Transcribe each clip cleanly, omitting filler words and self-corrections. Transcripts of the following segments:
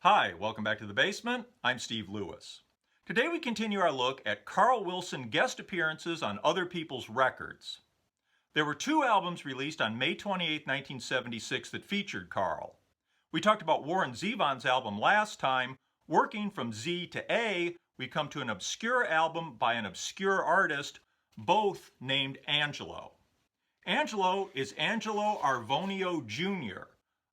Hi, welcome back to the basement. I'm Steve Lewis. Today we continue our look at Carl Wilson guest appearances on other people's records. There were two albums released on May 28, 1976 that featured Carl. We talked about Warren Zevon's album last time. Working from Z to A, we come to an obscure album by an obscure artist, both named Angelo. Angelo is Angelo Arvonio Jr.,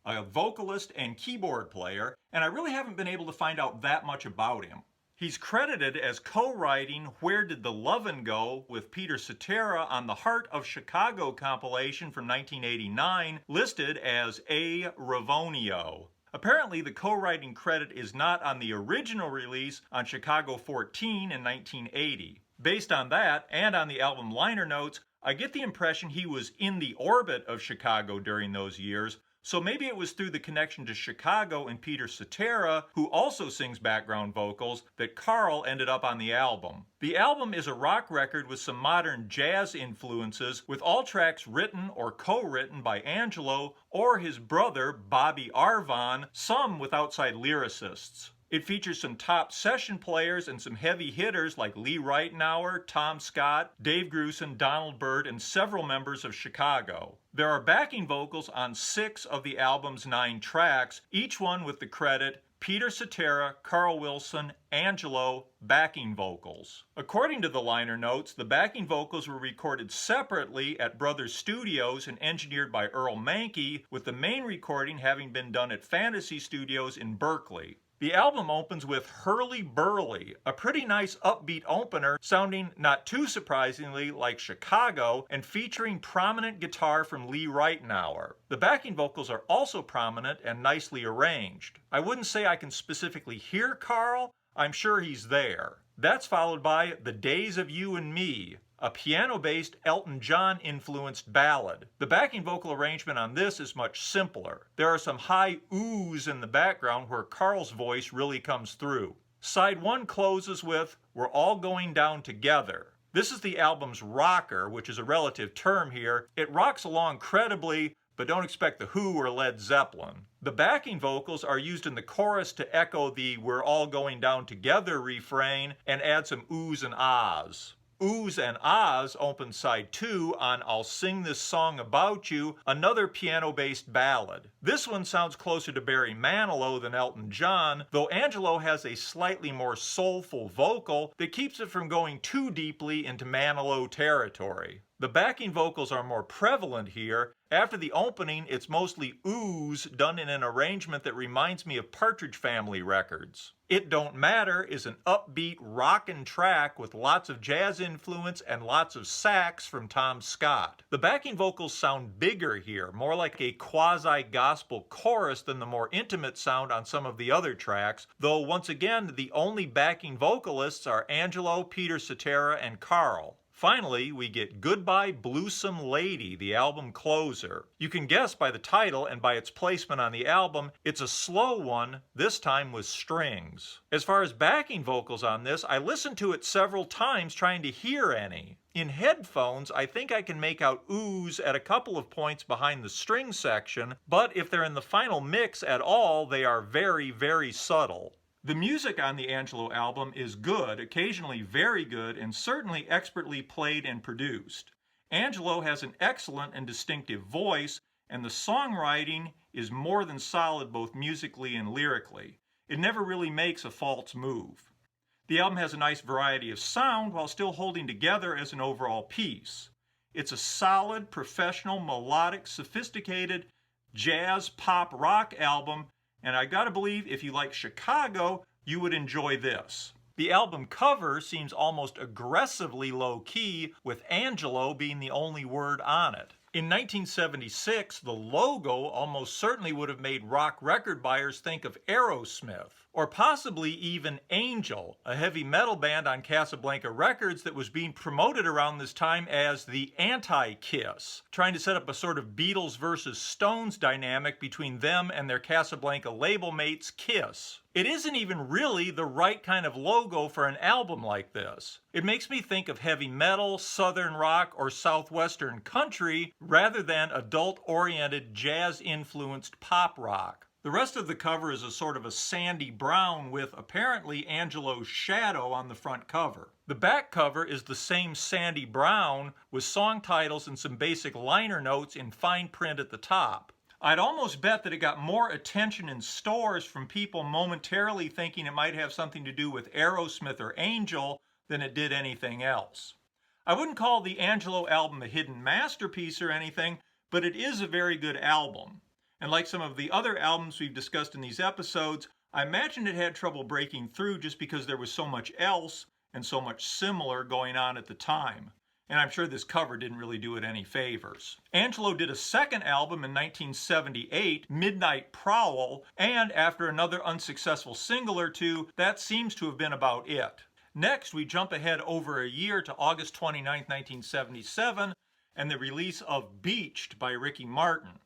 a vocalist and keyboard player, and I really haven't been able to find out that much about him. He's credited as co-writing Where Did the Lovin' Go with Peter Cetera on the Heart of Chicago compilation from 1989, listed as A. Ravonio. Apparently, the co-writing credit is not on the original release on Chicago 14 in 1980. Based on that, and on the album liner notes, I get the impression he was in the orbit of Chicago during those years, so maybe it was through the connection to Chicago and Peter Cetera, who also sings background vocals, that Carl ended up on the album. The album is a rock record with some modern jazz influences, with all tracks written or co-written by Angelo or his brother Bobby Arvon, some with outside lyricists. It features some top session players and some heavy hitters like Lee Ritenour, Tom Scott, Dave Grusin, Donald Byrd, and several members of Chicago. There are backing vocals on 6 of the album's 9 tracks, each one with the credit Peter Cetera, Carl Wilson, Angelo, backing vocals. According to the liner notes, the backing vocals were recorded separately at Brothers Studios and engineered by Earl Mankey, with the main recording having been done at Fantasy Studios in Berkeley. The album opens with Hurly Burly, a pretty nice upbeat opener sounding not too surprisingly like Chicago and featuring prominent guitar from Lee Ritenour. The backing vocals are also prominent and nicely arranged. I wouldn't say I can specifically hear Carl, I'm sure he's there. That's followed by The Days of You and Me, a piano-based Elton John-influenced ballad. The backing vocal arrangement on this is much simpler. There are some high oohs in the background where Carl's voice really comes through. Side 1 closes with We're All Going Down Together. This is the album's rocker, which is a relative term here. It rocks along credibly, but don't expect the Who or Led Zeppelin. The backing vocals are used in the chorus to echo the We're All Going Down Together refrain and add some oohs and ahs. Oohs and Ahs open side 2 on I'll Sing This Song About You, another piano-based ballad. This one sounds closer to Barry Manilow than Elton John, though Angelo has a slightly more soulful vocal that keeps it from going too deeply into Manilow territory. The backing vocals are more prevalent here. After the opening, it's mostly oohs done in an arrangement that reminds me of Partridge Family records. It Don't Matter is an upbeat, rockin' track with lots of jazz influence and lots of sax from Tom Scott. The backing vocals sound bigger here, more like a quasi-gospel chorus than the more intimate sound on some of the other tracks, though once again, the only backing vocalists are Angelo, Peter Cetera, and Carl. Finally, we get Goodbye Bluesome Lady, the album closer. You can guess by the title and by its placement on the album, it's a slow one, this time with strings. As far as backing vocals on this, I listened to it several times trying to hear any. In headphones, I think I can make out oohs at a couple of points behind the string section, but if they're in the final mix at all, they are very, very subtle. The music on the Angelo album is good, occasionally very good, and certainly expertly played and produced. Angelo has an excellent and distinctive voice, and the songwriting is more than solid both musically and lyrically. It never really makes a false move. The album has a nice variety of sound while still holding together as an overall piece. It's a solid, professional, melodic, sophisticated jazz pop rock album, and I gotta believe if you like Chicago, you would enjoy this. The album cover seems almost aggressively low-key, with Angelo being the only word on it. In 1976, the logo almost certainly would have made rock record buyers think of Aerosmith, or possibly even Angel, a heavy metal band on Casablanca Records that was being promoted around this time as the anti-Kiss, trying to set up a sort of Beatles versus Stones dynamic between them and their Casablanca label mates Kiss. It isn't even really the right kind of logo for an album like this. It makes me think of heavy metal, southern rock, or southwestern country rather than adult-oriented jazz-influenced pop rock. The rest of the cover is a sort of a sandy brown with apparently Angelo's shadow on the front cover. The back cover is the same sandy brown with song titles and some basic liner notes in fine print at the top. I'd almost bet that it got more attention in stores from people momentarily thinking it might have something to do with Aerosmith or Angel than it did anything else. I wouldn't call the Angelo album a hidden masterpiece or anything, but it is a very good album. And like some of the other albums we've discussed in these episodes, I imagine it had trouble breaking through just because there was so much else and so much similar going on at the time. And I'm sure this cover didn't really do it any favors. Angelo did a second album in 1978, Midnight Prowl, and after another unsuccessful single or two, that seems to have been about it. Next, we jump ahead over a year to August 29, 1977, and the release of Beached by Ricky Martin.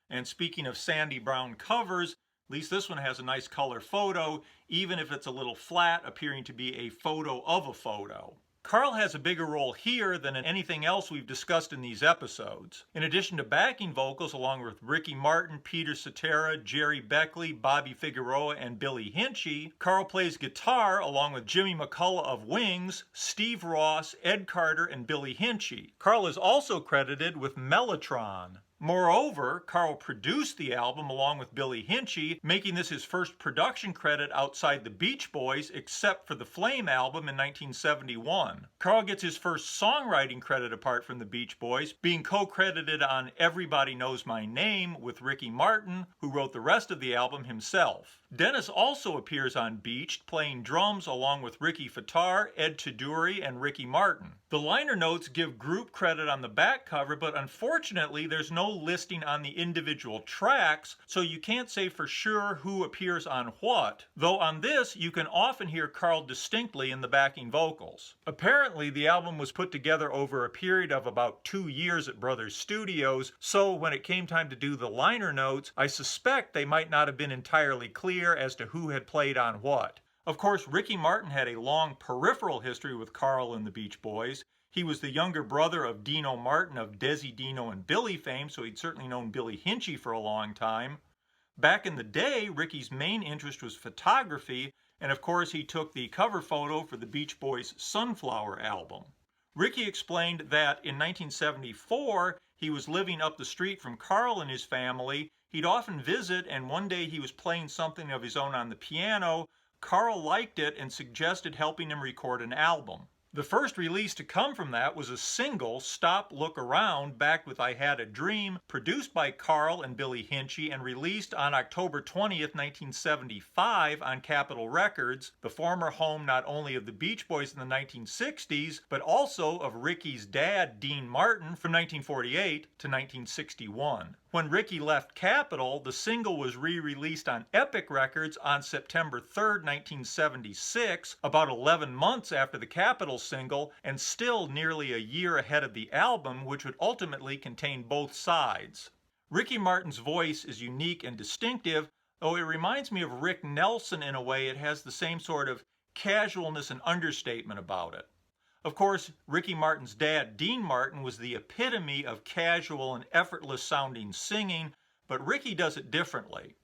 And speaking of sandy brown covers, at least this one has a nice color photo, even if it's a little flat, appearing to be a photo of a photo. Carl has a bigger role here than in anything else we've discussed in these episodes. In addition to backing vocals along with Ricky Martin, Peter Cetera, Jerry Beckley, Bobby Figueroa, and Billy Hinchy, Carl plays guitar along with Jimmy McCullough of Wings, Steve Ross, Ed Carter, and Billy Hinchy. Carl is also credited with Mellotron. Moreover, Carl produced the album along with Billy Hinchy, making this his first production credit outside the Beach Boys, except for the Flame album in 1971. Carl gets his first songwriting credit apart from the Beach Boys, being co-credited on Everybody Knows My Name with Ricky Martin, who wrote the rest of the album himself. Dennis also appears on Beached, playing drums along with Ricky Fattar, Ed Taduri, and Ricky Martin. The liner notes give group credit on the back cover, but unfortunately there's no listing on the individual tracks, so you can't say for sure who appears on what, though on this you can often hear Carl distinctly in the backing vocals. Apparently the album was put together over a period of about 2 years at Brothers Studios, so when it came time to do the liner notes, I suspect they might not have been entirely clear as to who had played on what. Of course, Ricky Martin had a long peripheral history with Carl and the Beach Boys. He was the younger brother of Dino Martin of Desi, Dino, and Billy fame, so he'd certainly known Billy Hinchy for a long time. Back in the day, Ricky's main interest was photography, and of course he took the cover photo for the Beach Boys' Sunflower album. Ricky explained that in 1974, he was living up the street from Carl and his family. He'd often visit, and one day he was playing something of his own on the piano. Carl liked it and suggested helping him record an album. The first release to come from that was a single, Stop, Look Around, backed with I Had a Dream, produced by Carl and Billy Hinchy and released on October 20th, 1975 on Capitol Records, the former home not only of the Beach Boys in the 1960s, but also of Ricky's dad, Dean Martin, from 1948 to 1961. When Ricky left Capitol, the single was re-released on Epic Records on September 3rd, 1976, about 11 months after the Capitol single, and still nearly a year ahead of the album, which would ultimately contain both sides. Ricky Martin's voice is unique and distinctive, though it reminds me of Rick Nelson in a way. It has the same sort of casualness and understatement about it. Of course, Ricky Martin's dad, Dean Martin, was the epitome of casual and effortless sounding singing, but Ricky does it differently.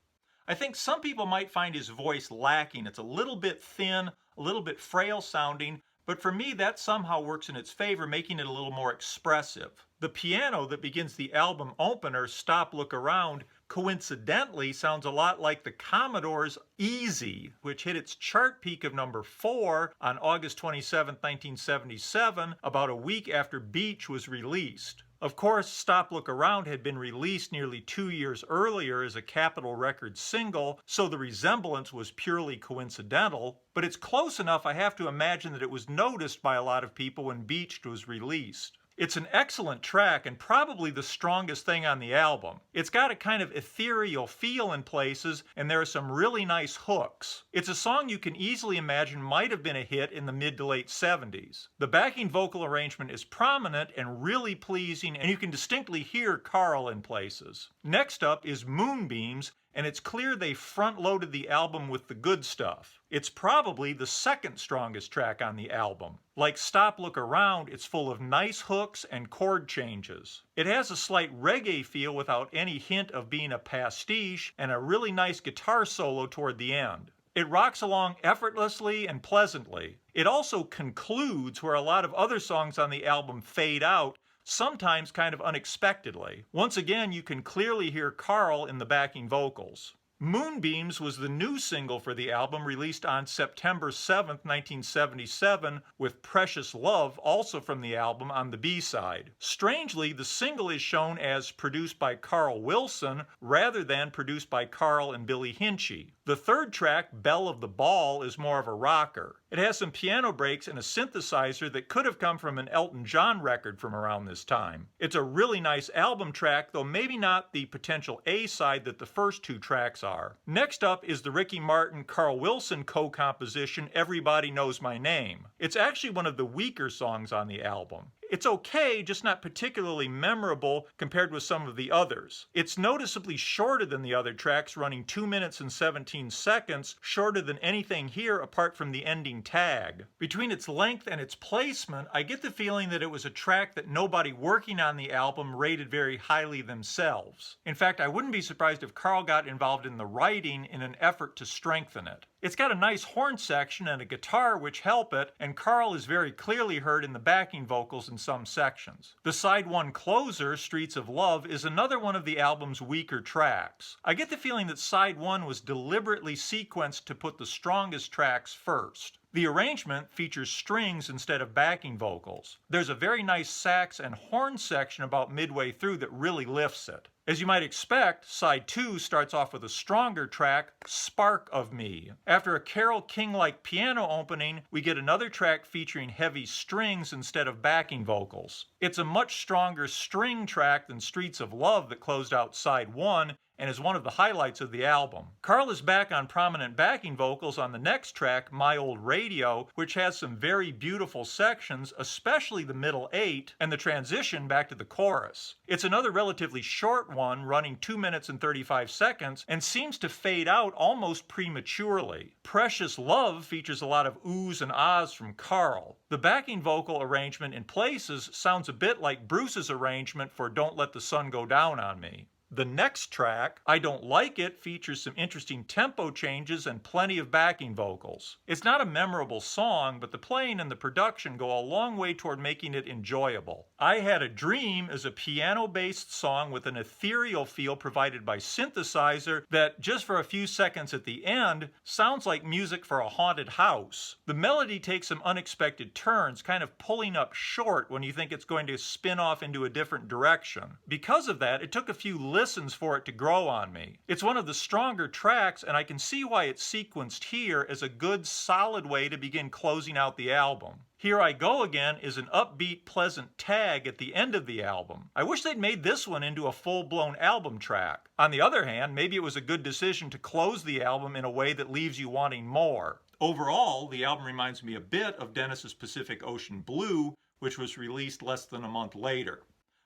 I think some people might find his voice lacking. It's a little bit thin, a little bit frail sounding, but for me that somehow works in its favor, making it a little more expressive. The piano that begins the album opener, Stop, Look Around, coincidentally sounds a lot like the Commodore's Easy, which hit its chart peak of number 4 on August 27, 1977, about a week after Beach was released. Of course, Stop, Look Around had been released nearly 2 years earlier as a Capitol Records single, so the resemblance was purely coincidental, but it's close enough I have to imagine that it was noticed by a lot of people when Beached was released. It's an excellent track and probably the strongest thing on the album. It's got a kind of ethereal feel in places, and there are some really nice hooks. It's a song you can easily imagine might have been a hit in the mid to late 70s. The backing vocal arrangement is prominent and really pleasing, and you can distinctly hear Carl in places. Next up is Moonbeams, and it's clear they front-loaded the album with the good stuff. It's probably the second strongest track on the album. Like Stop Look Around, it's full of nice hooks and chord changes. It has a slight reggae feel without any hint of being a pastiche, and a really nice guitar solo toward the end. It rocks along effortlessly and pleasantly. It also concludes where a lot of other songs on the album fade out, sometimes kind of unexpectedly. Once again, you can clearly hear Carl in the backing vocals. Moonbeams was the new single for the album, released on September 7th, 1977, with Precious Love also from the album on the B-side. Strangely, the single is shown as produced by Carl Wilson rather than produced by Carl and Billy Hinchy. The third track, Belle of the Ball, is more of a rocker. It has some piano breaks and a synthesizer that could have come from an Elton John record from around this time. It's a really nice album track, though maybe not the potential A-side that the first two tracks are. Next up is the Ricky Martin-Carl Wilson co-composition, Everybody Knows My Name. It's actually one of the weaker songs on the album. It's okay, just not particularly memorable compared with some of the others. It's noticeably shorter than the other tracks, running 2 minutes and 17 seconds, shorter than anything here apart from the ending tag. Between its length and its placement, I get the feeling that it was a track that nobody working on the album rated very highly themselves. In fact, I wouldn't be surprised if Carl got involved in the writing in an effort to strengthen it. It's got a nice horn section and a guitar which help it, and Carl is very clearly heard in the backing vocals in some sections. The side one closer, Streets of Love, is another one of the album's weaker tracks. I get the feeling that side one was deliberately sequenced to put the strongest tracks first. The arrangement features strings instead of backing vocals. There's a very nice sax and horn section about midway through that really lifts it. As you might expect, side 2 starts off with a stronger track, Spark of Me. After a Carole King-like piano opening, we get another track featuring heavy strings instead of backing vocals. It's a much stronger string track than Streets of Love that closed out side 1, and is one of the highlights of the album. Carl is back on prominent backing vocals on the next track, My Old Radio, which has some very beautiful sections, especially the middle 8, and the transition back to the chorus. It's another relatively short one, running 2 minutes and 35 seconds, and seems to fade out almost prematurely. Precious Love features a lot of oohs and ahs from Carl. The backing vocal arrangement in places sounds a bit like Bruce's arrangement for Don't Let the Sun Go Down on Me. The next track, I Don't Like It, features some interesting tempo changes and plenty of backing vocals. It's not a memorable song, but the playing and the production go a long way toward making it enjoyable. I Had a Dream is a piano-based song with an ethereal feel provided by synthesizer that, just for a few seconds at the end, sounds like music for a haunted house. The melody takes some unexpected turns, kind of pulling up short when you think it's going to spin off into a different direction. Because of that, it took a few listens for it to grow on me. It's one of the stronger tracks, and I can see why it's sequenced here as a good, solid way to begin closing out the album. Here I Go Again is an upbeat, pleasant tag at the end of the album. I wish they'd made this one into a full-blown album track. On the other hand, maybe it was a good decision to close the album in a way that leaves you wanting more. Overall, the album reminds me a bit of Dennis's Pacific Ocean Blue, which was released less than a month later.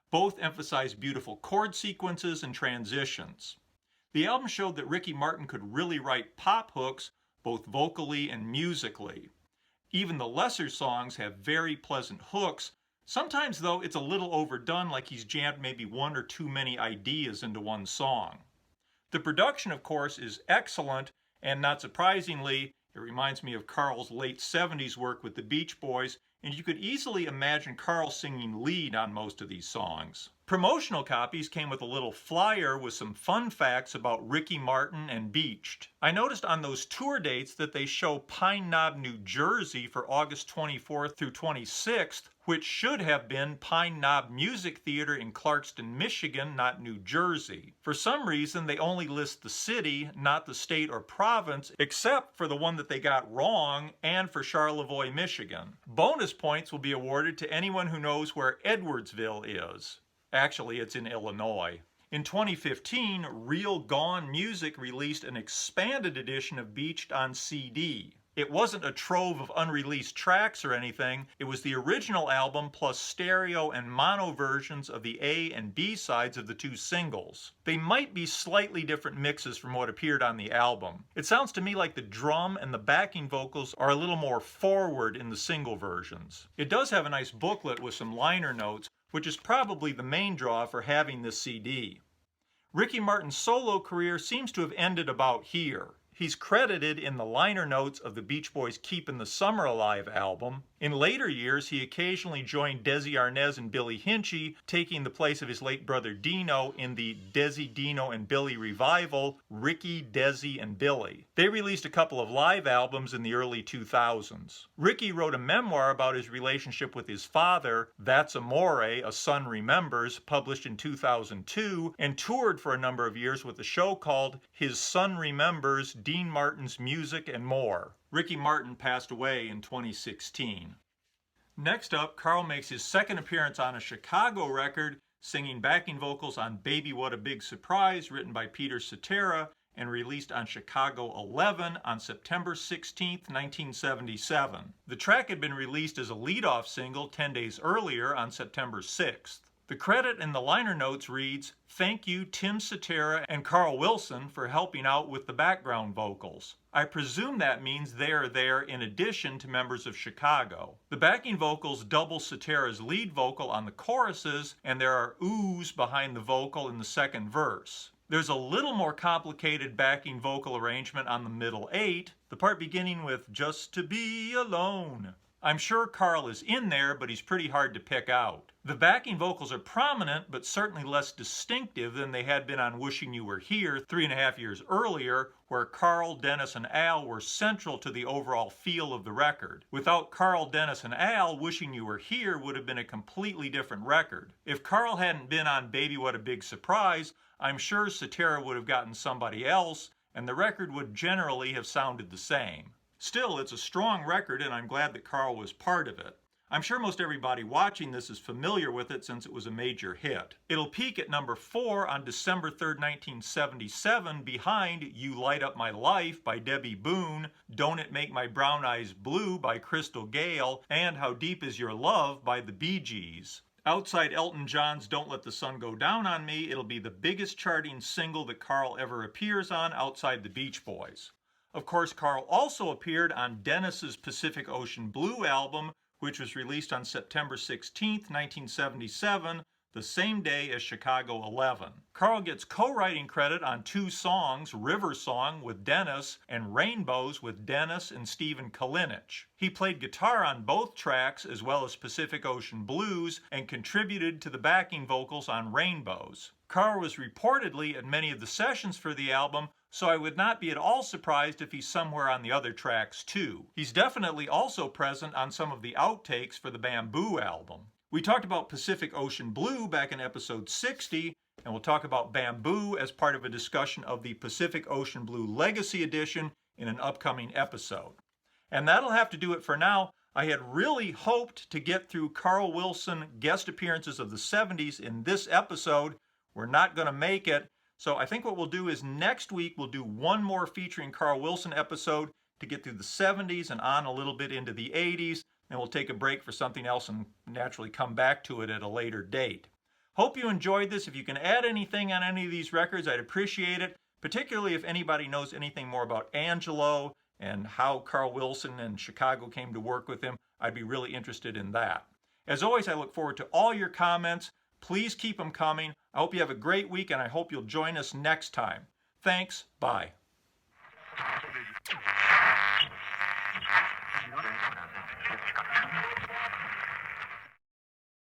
Both emphasize beautiful chord sequences and transitions. The album showed that Ricky Martin could really write pop hooks, both vocally and musically. Even the lesser songs have very pleasant hooks. Sometimes, though, it's a little overdone, like he's jammed maybe one or too many ideas into one song. The production, of course, is excellent, and not surprisingly, it reminds me of Carl's late 70s work with the Beach Boys, and you could easily imagine Carl singing lead on most of these songs. Promotional copies came with a little flyer with some fun facts about Ricky Martin and Beached. I noticed on those tour dates that they show Pine Knob, New Jersey for August 24th through 26th, which should have been Pine Knob Music Theater in Clarkston, Michigan, not New Jersey. For some reason, they only list the city, not the state or province, except for the one that they got wrong, and for Charlevoix, Michigan. Bonus points will be awarded to anyone who knows where Edwardsville is. Actually, it's in Illinois. In 2015, Real Gone Music released an expanded edition of Beached on CD. It wasn't a trove of unreleased tracks or anything, it was the original album plus stereo and mono versions of the A and B sides of the two singles. They might be slightly different mixes from what appeared on the album. It sounds to me like the drum and the backing vocals are a little more forward in the single versions. It does have a nice booklet with some liner notes, which is probably the main draw for having this CD. Ricky Martin's solo career seems to have ended about here. He's credited in the liner notes of the Beach Boys' Keepin' the Summer Alive album. In later years, he occasionally joined Desi Arnaz and Billy Hinchy, taking the place of his late brother Dino in the Desi, Dino, and Billy revival, Ricky, Desi, and Billy. They released a couple of live albums in the early 2000s. Ricky wrote a memoir about his relationship with his father, That's Amore, A Son Remembers, published in 2002, and toured for a number of years with a show called His Son Remembers, Dean Martin's Music and More. Ricky Martin passed away in 2016. Next up, Carl makes his second appearance on a Chicago record, singing backing vocals on Baby What a Big Surprise, written by Peter Cetera and released on Chicago 11 on September 16, 1977. The track had been released as a lead-off single 10 days earlier on September 6th. The credit in the liner notes reads, "Thank you Tim Cetera and Carl Wilson for helping out with the background vocals." I presume that means they are there in addition to members of Chicago. The backing vocals double Cetera's lead vocal on the choruses, and there are oohs behind the vocal in the second verse. There's a little more complicated backing vocal arrangement on the middle 8, the part beginning with "Just to Be Alone." I'm sure Carl is in there, but he's pretty hard to pick out. The backing vocals are prominent, but certainly less distinctive than they had been on Wishing You Were Here 3.5 years earlier, where Carl, Dennis, and Al were central to the overall feel of the record. Without Carl, Dennis, and Al, Wishing You Were Here would have been a completely different record. If Carl hadn't been on Baby What a Big Surprise, I'm sure Cetera would have gotten somebody else, and the record would generally have sounded the same. Still, it's a strong record, and I'm glad that Carl was part of it. I'm sure most everybody watching this is familiar with it since it was a major hit. It'll peak at number 4 on December 3rd, 1977, behind You Light Up My Life by Debbie Boone, Don't It Make My Brown Eyes Blue by Crystal Gayle, and How Deep Is Your Love by the Bee Gees. Outside Elton John's Don't Let the Sun Go Down on Me, it'll be the biggest charting single that Carl ever appears on outside the Beach Boys. Of course, Carl also appeared on Dennis's Pacific Ocean Blue album, which was released on September 16, 1977, the same day as Chicago 11. Carl gets co-writing credit on 2 songs, River Song with Dennis and Rainbows with Dennis and Stephen Kalinich. He played guitar on both tracks as well as Pacific Ocean Blues and contributed to the backing vocals on Rainbows. Carl was reportedly at many of the sessions for the album, so I would not be at all surprised if he's somewhere on the other tracks too. He's definitely also present on some of the outtakes for the Bamboo album. We talked about Pacific Ocean Blue back in episode 60, and we'll talk about Bamboo as part of a discussion of the Pacific Ocean Blue Legacy Edition in an upcoming episode. And that'll have to do it for now. I had really hoped to get through Carl Wilson guest appearances of the 70s in this episode. We're not going to make it. So I think what we'll do is next week we'll do one more featuring Carl Wilson episode to get through the 70s and on a little bit into the 80s. And we'll take a break for something else and naturally come back to it at a later date. Hope you enjoyed this. If you can add anything on any of these records, I'd appreciate it, particularly if anybody knows anything more about Angelo and how Carl Wilson and Chicago came to work with him. I'd be really interested in that. As always, I look forward to all your comments. Please keep them coming. I hope you have a great week, and I hope you'll join us next time. Thanks. Bye.